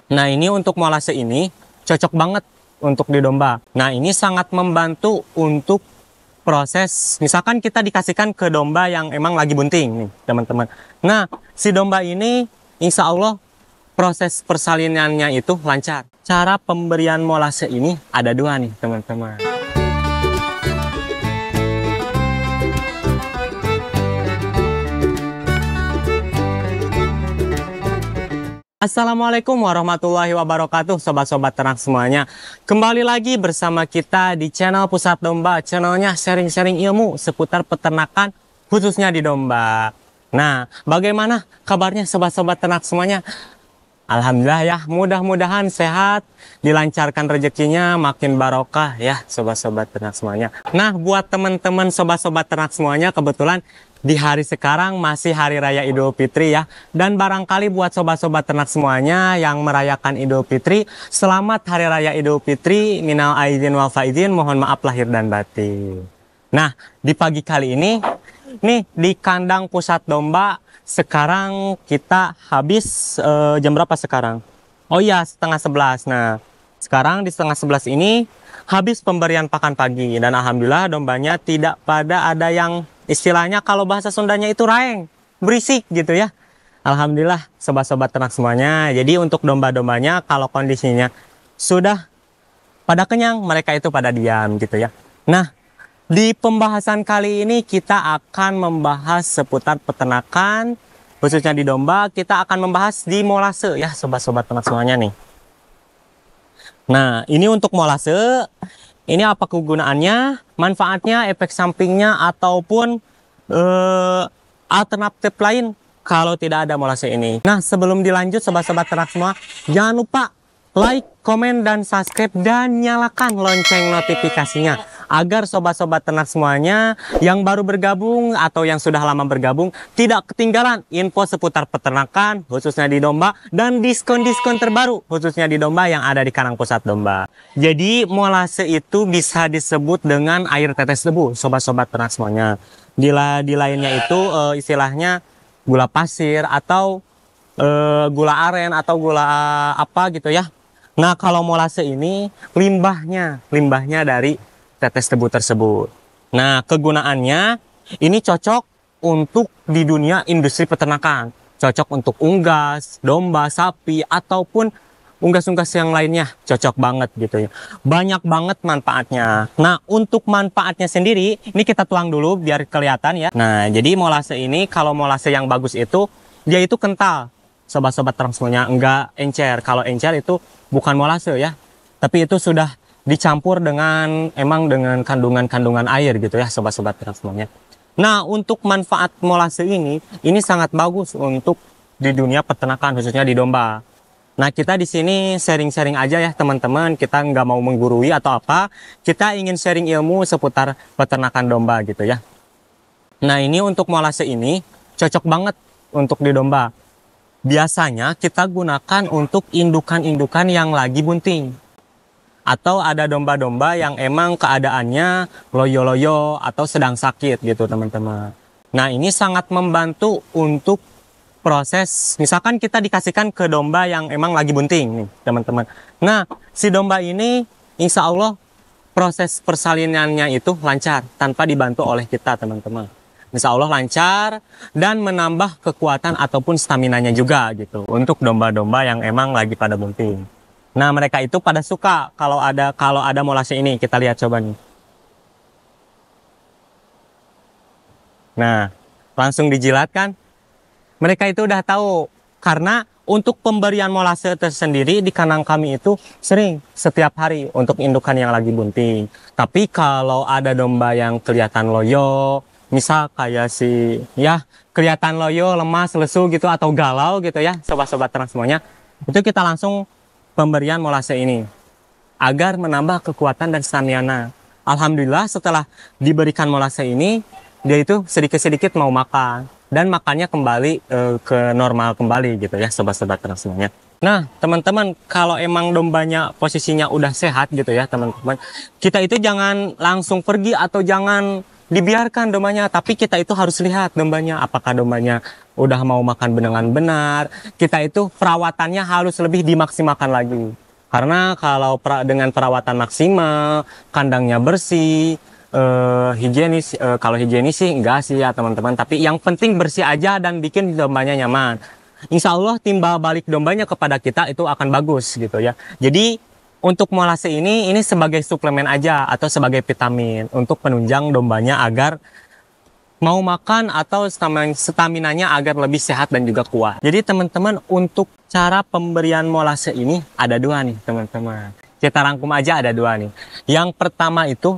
Nah, ini untuk molase ini cocok banget untuk di domba. Nah, ini sangat membantu untuk proses, misalkan kita dikasihkan ke domba yang emang lagi bunting nih, teman-teman. Nah, si domba ini insya Allah proses persalinannya itu lancar. Cara pemberian molase ini ada dua nih, teman-teman. Assalamualaikum warahmatullahi wabarakatuh, sobat-sobat ternak semuanya. Kembali lagi bersama kita di channel Pusat Domba, channelnya sharing-sharing ilmu seputar peternakan khususnya di domba. Nah, bagaimana kabarnya sobat-sobat ternak semuanya? Alhamdulillah ya, mudah-mudahan sehat, dilancarkan rezekinya, makin barokah ya sobat-sobat ternak semuanya. Nah, buat teman-teman sobat-sobat ternak semuanya, kebetulan di hari sekarang masih Hari Raya Idul Fitri ya. Dan barangkali buat sobat-sobat ternak semuanya yang merayakan Idul Fitri, selamat Hari Raya Idul Fitri, minal aidin wal faizin, mohon maaf lahir dan batin. Nah, di pagi kali ini, nih di kandang Pusat Domba, sekarang kita habis jam berapa sekarang? Oh iya, setengah 11. Nah, sekarang di setengah 11 ini habis pemberian pakan pagi. Dan alhamdulillah dombanya tidak pada ada yang istilahnya kalau bahasa Sundanya itu raeng, berisik gitu ya. Alhamdulillah sobat-sobat ternak semuanya. Jadi untuk domba-dombanya kalau kondisinya sudah pada kenyang, mereka itu pada diam gitu ya. Nah, di pembahasan kali ini kita akan membahas seputar peternakan, khususnya di domba. Kita akan membahas di molase ya sobat-sobat ternak semuanya nih. Nah, ini untuk molase, ini apa kegunaannya, manfaatnya, efek sampingnya, ataupun alternatif lain kalau tidak ada molase ini. Nah, sebelum dilanjut sobat-sobat ternak semua, jangan lupa like, komen, dan subscribe, dan nyalakan lonceng notifikasinya agar sobat-sobat ternak semuanya yang baru bergabung atau yang sudah lama bergabung tidak ketinggalan info seputar peternakan khususnya di domba dan diskon-diskon terbaru khususnya di domba yang ada di kandang Pusat Domba. Jadi molase itu bisa disebut dengan air tetes debu sobat-sobat ternak semuanya. Di lainnya itu istilahnya gula pasir atau gula aren atau gula apa gitu ya. Nah, kalau molase ini limbahnya dari tetes debu tersebut. Nah, kegunaannya ini cocok untuk di dunia industri peternakan. Cocok untuk unggas, domba, sapi, ataupun unggas-unggas yang lainnya. Cocok banget gitu ya. Banyak banget manfaatnya. Nah, untuk manfaatnya sendiri, ini kita tuang dulu biar kelihatan ya. Nah, jadi molase ini, kalau molase yang bagus itu, dia itu kental. Sobat-sobat ternak semuanya, enggak encer. Kalau encer itu bukan molase ya. Tapi itu sudah dicampur dengan kandungan-kandungan air gitu ya sobat-sobat ternak semuanya. Nah, untuk manfaat molase ini sangat bagus untuk di dunia peternakan khususnya di domba. Nah, kita di sini sharing-sharing aja ya teman-teman, kita nggak mau menggurui atau apa, kita ingin sharing ilmu seputar peternakan domba gitu ya. Nah, ini untuk molase ini cocok banget untuk di domba. Biasanya kita gunakan untuk indukan-indukan yang lagi bunting. Atau ada domba-domba yang emang keadaannya loyo-loyo atau sedang sakit gitu teman-teman. Nah, ini sangat membantu untuk proses, misalkan kita dikasihkan ke domba yang emang lagi bunting nih teman-teman. Nah, si domba ini insya Allah proses persalinannya itu lancar tanpa dibantu oleh kita teman-teman. Insya Allah lancar dan menambah kekuatan ataupun staminanya juga gitu untuk domba-domba yang emang lagi pada bunting. Nah, mereka itu pada suka kalau ada molase ini. Kita lihat coba nih. Nah, langsung dijilat kan? Mereka itu udah tahu. Karena untuk pemberian molase tersendiri di kandang kami itu sering setiap hari untuk indukan yang lagi bunting. Tapi kalau ada domba yang kelihatan loyo, misal kayak si ya kelihatan loyo, lemas, lesu gitu atau galau gitu ya, sobat-sobat ternak semuanya, itu kita langsung pemberian molase ini agar menambah kekuatan dan stamina. Alhamdulillah setelah diberikan molase ini, dia itu sedikit-sedikit mau makan dan makannya kembali ke normal kembali gitu ya sobat-sobat ternak semuanya. Nah, teman-teman, kalau emang dombanya posisinya udah sehat gitu ya teman-teman, kita itu jangan langsung pergi atau jangan dibiarkan dombanya, tapi kita itu harus lihat dombanya apakah dombanya udah mau makan dengan benar. Kita itu perawatannya harus lebih dimaksimalkan lagi. Karena kalau dengan perawatan maksimal, kandangnya bersih, higienis, kalau higienis sih enggak sih ya teman-teman, tapi yang penting bersih aja dan bikin dombanya nyaman. Insya Allah timbal balik dombanya kepada kita itu akan bagus gitu ya. Jadi untuk molase ini sebagai suplemen aja atau sebagai vitamin untuk penunjang dombanya agar mau makan atau staminanya agar lebih sehat dan juga kuat. Jadi teman-teman, untuk cara pemberian molase ini ada dua nih teman-teman. Kita rangkum aja, ada dua nih. Yang pertama itu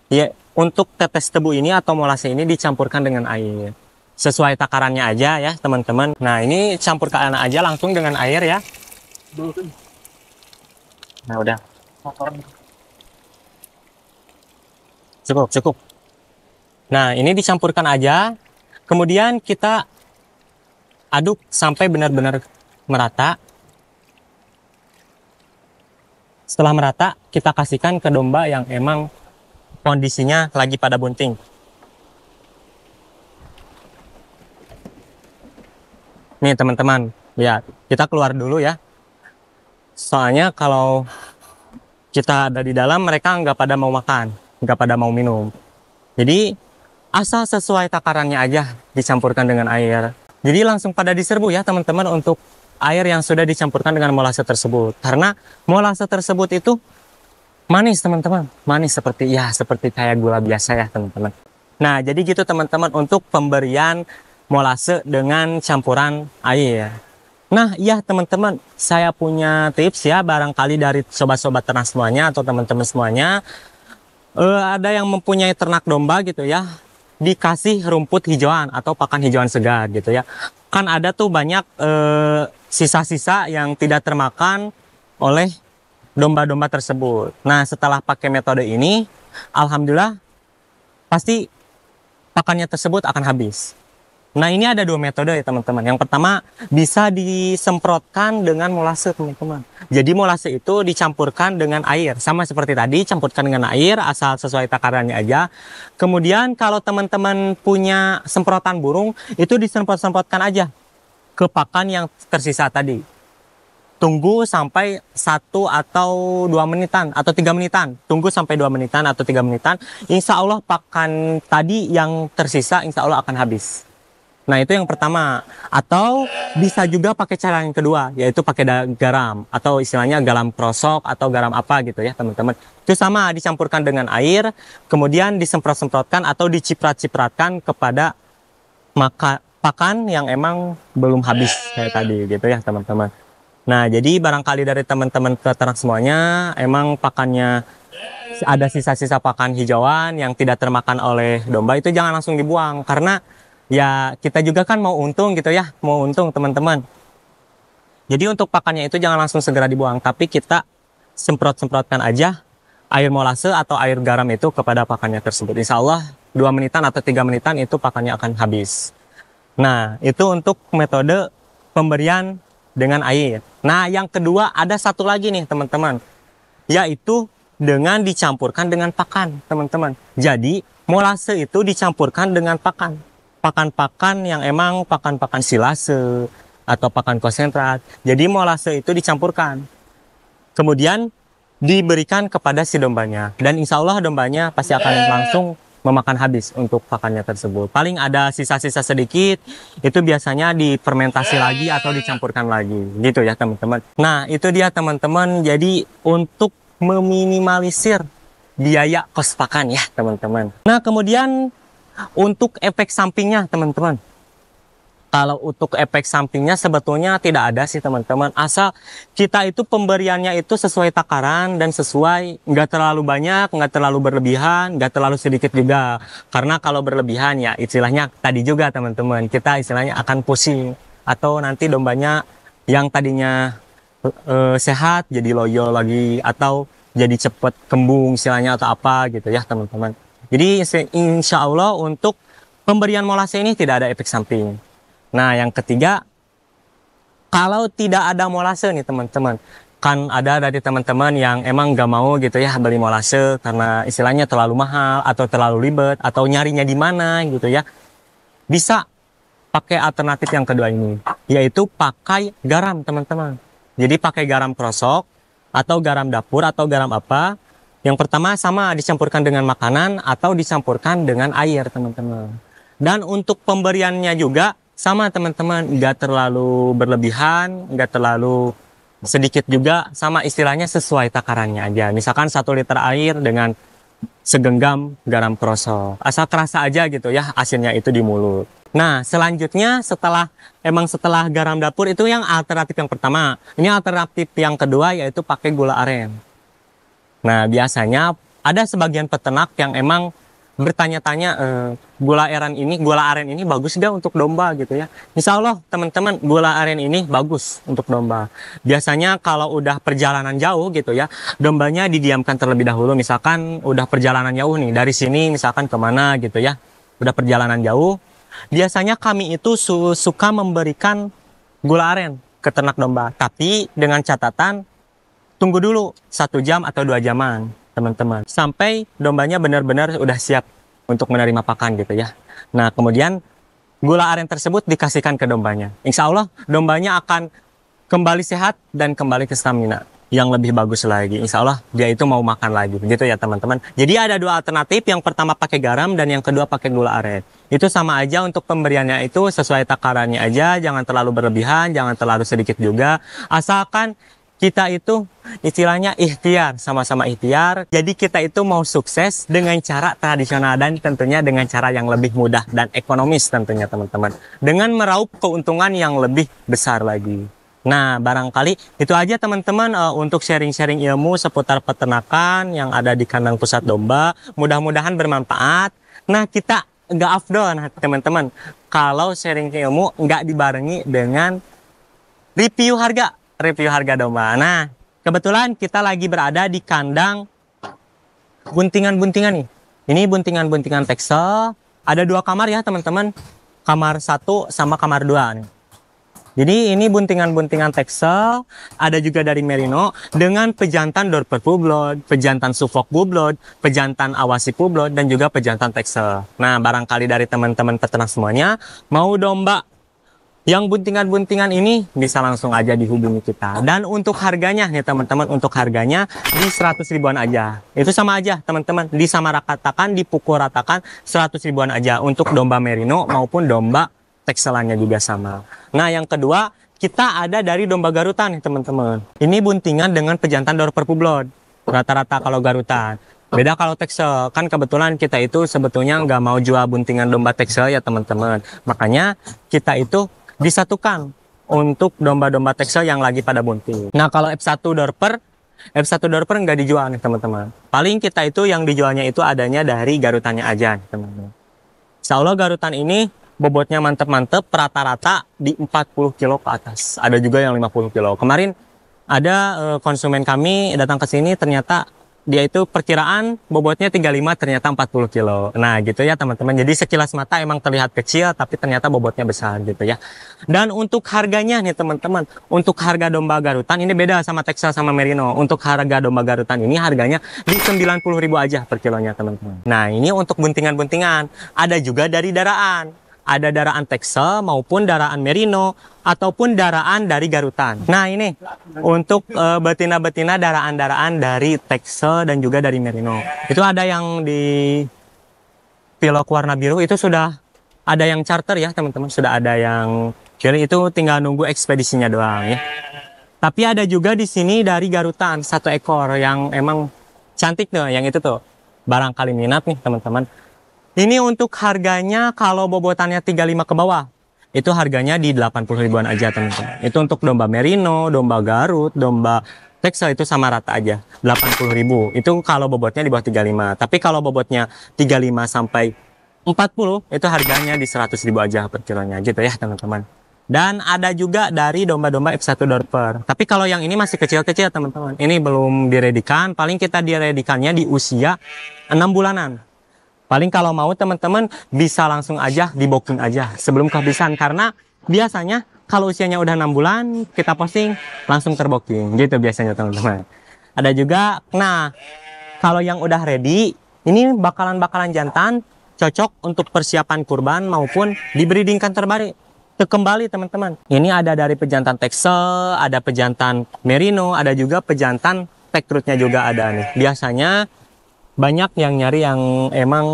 ya, untuk tetes tebu ini atau molase ini dicampurkan dengan air. Sesuai takarannya aja ya teman-teman. Nah ini campurkan aja langsung dengan air ya. Nah udah. Cukup. Nah ini dicampurkan aja. Kemudian kita aduk sampai benar-benar merata. Setelah merata, kita kasihkan ke domba yang emang kondisinya lagi pada bunting. Nih teman-teman, lihat, kita keluar dulu ya. Soalnya kalau kita ada di dalam, mereka nggak pada mau makan, nggak pada mau minum. Jadi asal sesuai takarannya aja dicampurkan dengan air. Jadi langsung pada diserbu ya teman-teman untuk air yang sudah dicampurkan dengan molase tersebut. Karena molase tersebut itu manis teman-teman, manis seperti kayak gula biasa ya teman-teman. Nah jadi gitu teman-teman untuk pemberian molase dengan campuran air. Nah ya teman-teman, saya punya tips ya, barangkali dari sobat-sobat ternak semuanya atau teman-teman semuanya ada yang mempunyai ternak domba gitu ya, dikasih rumput hijauan atau pakan hijauan segar gitu ya. Kan ada tuh banyak sisa-sisa yang tidak termakan oleh domba-domba tersebut. Nah setelah pakai metode ini, alhamdulillah pasti pakannya tersebut akan habis. Nah ini ada dua metode ya teman-teman. Yang pertama bisa disemprotkan dengan molase teman-teman. Jadi molase itu dicampurkan dengan air. Sama seperti tadi, campurkan dengan air asal sesuai takarannya aja. Kemudian kalau teman-teman punya semprotan burung, itu disemprot-semprotkan aja ke pakan yang tersisa tadi. Tunggu sampai 1 atau 2 menitan atau 3 menitan. Tunggu sampai 2 menitan atau 3 menitan. Insya Allah pakan tadi yang tersisa insya Allah akan habis. Nah itu yang pertama. Atau bisa juga pakai cara yang kedua, yaitu pakai garam atau istilahnya garam krosok atau garam apa gitu ya teman-teman. Itu sama, dicampurkan dengan air, kemudian disemprot-semprotkan atau diciprat-cipratkan kepada pakan yang emang belum habis kayak tadi gitu ya teman-teman. Nah jadi barangkali dari teman-teman peternak semuanya emang pakannya ada sisa-sisa pakan hijauan yang tidak termakan oleh domba, itu jangan langsung dibuang. Karena ya kita juga kan mau untung gitu ya, mau untung teman-teman. Jadi untuk pakannya itu jangan langsung segera dibuang, tapi kita semprot-semprotkan aja air molase atau air garam itu kepada pakannya tersebut. Insya Allah 2 menitan atau 3 menitan itu pakannya akan habis. Nah itu untuk metode pemberian dengan air. Nah yang kedua ada satu lagi nih teman-teman, yaitu dengan dicampurkan dengan pakan teman-teman. Jadi molase itu dicampurkan dengan pakan yang emang pakan silase atau pakan konsentrat. Jadi molase itu dicampurkan, kemudian diberikan kepada si dombanya, dan insya Allah dombanya pasti akan langsung memakan habis untuk pakannya tersebut. Paling ada sisa-sisa sedikit, itu biasanya difermentasi lagi atau dicampurkan lagi gitu ya teman-teman. Nah itu dia teman-teman, jadi untuk meminimalisir biaya kos pakan ya teman-teman. Nah kemudian untuk efek sampingnya teman-teman, kalau untuk efek sampingnya sebetulnya tidak ada sih teman-teman, asal kita itu pemberiannya itu sesuai takaran dan sesuai, nggak terlalu banyak, nggak terlalu berlebihan, nggak terlalu sedikit juga. Karena kalau berlebihan ya istilahnya tadi juga teman-teman, kita istilahnya akan pusing, atau nanti dombanya yang tadinya sehat jadi loyo lagi, atau jadi cepet kembung istilahnya atau apa gitu ya teman-teman. Jadi insya Allah untuk pemberian molase ini tidak ada efek samping. Nah yang ketiga, kalau tidak ada molase nih teman-teman, Kan ada dari teman-teman yang emang gak mau gitu ya beli molase karena istilahnya terlalu mahal atau terlalu ribet atau nyarinya di mana gitu ya. Bisa pakai alternatif yang kedua ini, yaitu pakai garam teman-teman. Jadi pakai garam krosok atau garam dapur atau garam apa. Yang pertama sama dicampurkan dengan makanan atau dicampurkan dengan air teman-teman. Dan untuk pemberiannya juga sama teman-teman, nggak terlalu berlebihan, nggak terlalu sedikit juga, sama istilahnya sesuai takarannya aja. Misalkan 1 liter air dengan segenggam garam krosok. Asal terasa aja gitu ya asinnya itu di mulut. Nah, selanjutnya setelah garam dapur itu yang alternatif yang pertama. Ini alternatif yang kedua yaitu pakai gula aren. Nah, biasanya ada sebagian peternak yang emang bertanya-tanya gula aren ini bagus gak untuk domba gitu ya. Insya Allah teman-teman, gula aren ini bagus untuk domba. Biasanya kalau udah perjalanan jauh gitu ya, dombanya didiamkan terlebih dahulu. Misalkan udah perjalanan jauh nih, dari sini misalkan kemana gitu ya, udah perjalanan jauh. Biasanya kami itu suka memberikan gula aren ke ternak domba. Tapi dengan catatan, tunggu dulu 1 jam atau 2 jaman teman-teman. Sampai dombanya benar-benar udah siap untuk menerima pakan gitu ya. Nah kemudian gula aren tersebut dikasihkan ke dombanya. Insya Allah dombanya akan kembali sehat dan kembali ke stamina yang lebih bagus lagi. Insya Allah dia itu mau makan lagi gitu ya teman-teman. Jadi ada 2 alternatif, yang pertama pakai garam dan yang kedua pakai gula aren. Itu sama aja, untuk pemberiannya itu sesuai takarannya aja, jangan terlalu berlebihan, jangan terlalu sedikit juga. Asalkan kita itu istilahnya ikhtiar, sama-sama ikhtiar. Jadi kita itu mau sukses dengan cara tradisional dan tentunya dengan cara yang lebih mudah dan ekonomis tentunya teman-teman. Dengan meraup keuntungan yang lebih besar lagi. Nah, barangkali itu aja teman-teman untuk sharing-sharing ilmu seputar peternakan yang ada di kandang pusat domba. Mudah-mudahan bermanfaat. Nah, kita nggak afdol teman-teman kalau sharing ilmu nggak dibarengi dengan review harga domba. Nah, kebetulan kita lagi berada di kandang buntingan-buntingan nih. Ini buntingan-buntingan Texel. Ada 2 kamar ya teman-teman. Kamar 1 sama kamar 2 nih. Jadi ini buntingan-buntingan Texel, ada juga dari Merino dengan pejantan Dorper Full Blood, pejantan Suffolk Full Blood, pejantan Awasi Full Blood, dan juga pejantan Texel. Nah, barangkali dari teman-teman peternak semuanya mau domba yang buntingan-buntingan ini bisa langsung aja dihubungi kita. Dan untuk harganya nih teman-teman, untuk harganya di 100 ribuan aja. Itu sama aja teman-teman, disamaratakan, dipukul ratakan 100 ribuan aja untuk domba Merino maupun domba Texelannya juga sama. Nah, yang kedua, kita ada dari domba garutan nih teman-teman. Ini buntingan dengan pejantan Dorper Full Blood. Rata-rata kalau garutan. Beda kalau Texel. Kan kebetulan kita itu sebetulnya nggak mau jual buntingan domba Texel ya teman-teman. Makanya kita itu disatukan untuk domba-domba Texel yang lagi pada bunting. Nah, kalau F1 Dorper nggak dijual nih teman-teman. Paling kita itu yang dijualnya itu adanya dari garutannya aja teman-teman. Insya Allah garutan ini bobotnya mantep-mantep, rata-rata di 40 kilo ke atas. Ada juga yang 50 kilo. Kemarin ada konsumen kami datang ke sini, ternyata dia itu perkiraan bobotnya 35, ternyata 40 kilo. Nah gitu ya teman-teman. Jadi sekilas mata emang terlihat kecil, tapi ternyata bobotnya besar gitu ya. Dan untuk harganya nih teman-teman, untuk harga domba garutan ini beda sama Texel sama Merino. Untuk harga domba garutan ini harganya di 90.000 aja per kilonya teman-teman. Nah ini untuk buntingan-buntingan. Ada juga dari daraan. Ada daraan Texel maupun daraan Merino ataupun daraan dari garutan. Nah ini untuk betina-betina daraan-daraan dari Texel dan juga dari Merino. Itu ada yang di pilok warna biru, itu sudah ada yang charter ya teman-teman. Sudah ada yang, jadi itu tinggal nunggu ekspedisinya doang ya. Tapi ada juga di sini dari garutan 1 ekor yang emang cantik tuh, yang itu tuh. Barangkali minat nih teman-teman. Ini untuk harganya kalau bobotannya 35 ke bawah, itu harganya di 80 ribuan aja teman-teman. Itu untuk domba Merino, domba Garut, domba Texel itu sama rata aja, 80.000. Itu kalau bobotnya di bawah 35. Tapi kalau bobotnya 35 sampai 40, itu harganya di 100.000 aja per kilonya gitu ya teman-teman. Dan ada juga dari domba-domba F1 Dorper. Tapi kalau yang ini masih kecil-kecil teman-teman. Ini belum diredikan, paling kita diredikannya di usia 6 bulanan. Paling kalau mau teman-teman bisa langsung aja di booking aja sebelum kehabisan, karena biasanya kalau usianya udah 6 bulan, kita posting langsung terbooking gitu biasanya teman-teman. Ada juga, nah kalau yang udah ready, ini bakalan jantan, cocok untuk persiapan kurban maupun dibreedingkan kembali teman-teman. Ini ada dari pejantan Texel, ada pejantan Merino, ada juga pejantan Tekrutnya juga ada nih. Biasanya banyak yang nyari yang emang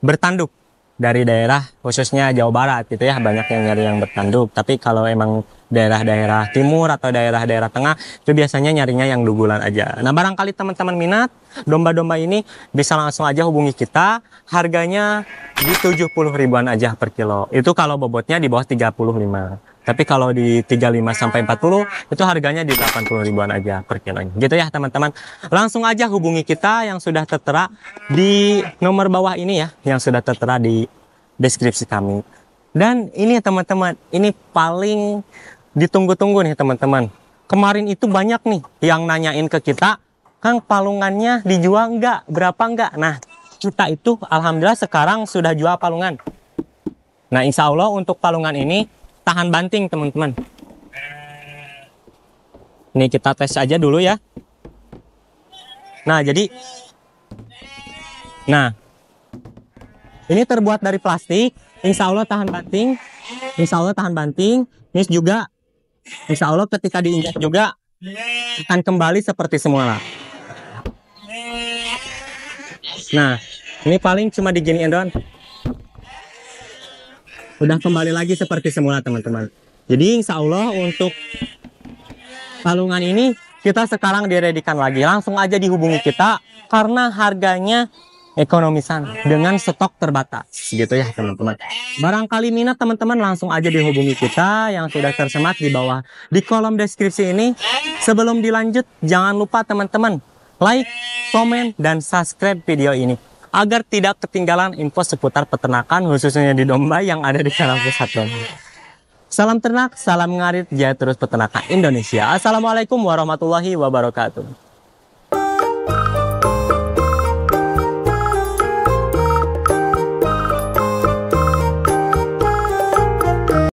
bertanduk dari daerah khususnya Jawa Barat gitu ya, banyak yang nyari yang bertanduk. Tapi kalau emang daerah-daerah timur atau daerah-daerah tengah itu biasanya nyarinya yang dugulan aja. Nah barangkali teman-teman minat domba-domba ini bisa langsung aja hubungi kita, harganya di 70 ribuan aja per kilo. Itu kalau bobotnya di bawah 35. Tapi kalau di 35 sampai 40 itu harganya di 80 ribuan aja per kilonya. Gitu ya teman-teman. Langsung aja hubungi kita yang sudah tertera di nomor bawah ini ya, yang sudah tertera di deskripsi kami. Dan ini teman-teman, ini paling ditunggu-tunggu nih teman-teman. Kemarin itu banyak nih yang nanyain ke kita, Kang palungannya dijual enggak? Berapa enggak? Nah, kita itu alhamdulillah sekarang sudah jual palungan. Nah, insya Allah untuk palungan ini tahan banting teman-teman. Ini kita tes aja dulu ya. Nah jadi, ini terbuat dari plastik. Insya Allah tahan banting. Insya Allah tahan banting. Ini juga, insya Allah ketika diinjak juga akan kembali seperti semula. Nah ini paling cuma diginiin doang. Udah kembali lagi seperti semula teman-teman. Jadi insya Allah untuk palungan ini kita sekarang diredikan lagi. Langsung aja dihubungi kita karena harganya ekonomisan dengan stok terbatas gitu ya teman-teman. Barangkali minat teman-teman langsung aja dihubungi kita yang sudah tersemat di bawah di kolom deskripsi ini. Sebelum dilanjut jangan lupa teman-teman like, komen, dan subscribe video ini agar tidak ketinggalan info seputar peternakan khususnya di domba yang ada di channel Pusat Domba. Salam ternak, salam ngarit, jaya terus peternakan Indonesia. Assalamualaikum warahmatullahi wabarakatuh.